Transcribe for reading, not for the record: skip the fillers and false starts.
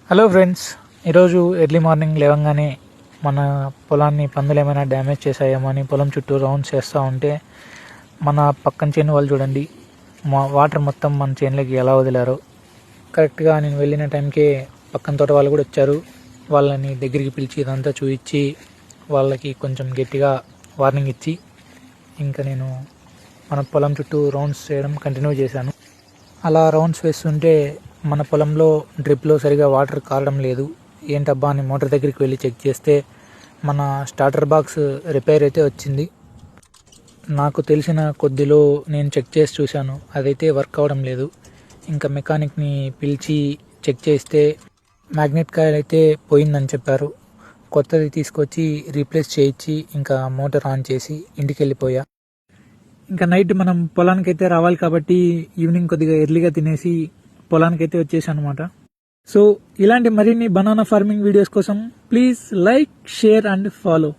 Hello friends, ఈరోజు early morning లేవగానే మన పొలాన్ని పందులు ఏమైనా డ్యామేజ్ చేసాయేమో అని పొలం చుట్టూ రౌండ్స్ చేస్తూ ఉంటే మన పక్కన చేను వాళ్ళు చూడండి, మా వాటర్ మొత్తం మన చేనులోకి ఎలా వదిలారో. కరెక్ట్గా నేను వెళ్ళిన టైంకే పక్కన తోట వాళ్ళు కూడా వచ్చారు. వాళ్ళని దగ్గరికి పిలిచి ఇదంతా చూపించి వాళ్ళకి కొంచెం గట్టిగా వార్నింగ్ ఇచ్చి ఇంకా నేను మన పొలం చుట్టూ రౌండ్స్ చేయడం కంటిన్యూ చేశాను. అలా రౌండ్స్ వేస్తుంటే మన పొలంలో డ్రిప్లో సరిగా వాటర్ కారడం లేదు. ఏంటబ్బా అని మోటార్ దగ్గరికి వెళ్ళి చెక్ చేస్తే మన స్టార్టర్ బాక్స్ రిపేర్ అయితే వచ్చింది. నాకు తెలిసిన కొద్దిలో నేను చెక్ చేసి చూశాను, అదైతే వర్క్ అవడం లేదు. ఇంకా మెకానిక్ని పిలిచి చెక్ చేస్తే మ్యాగ్నెట్ కాయిల్ అయితే పోయిందని చెప్పారు. కొత్తది తీసుకొచ్చి రీప్లేస్ చేయించి ఇంకా మోటార్ ఆన్ చేసి ఇంటికి వెళ్ళిపోయా. ఇంకా నైట్ మనం పొలానికి అయితే రావాలి కాబట్టి ఈవినింగ్ కొద్దిగా ఎర్లీగా తినేసి పొలానికి అయితే వచ్చేసాను అనమాట. సో ఇలాంటి మరిన్ని బనానా ఫార్మింగ్ వీడియోస్ కోసం please like, share and follow.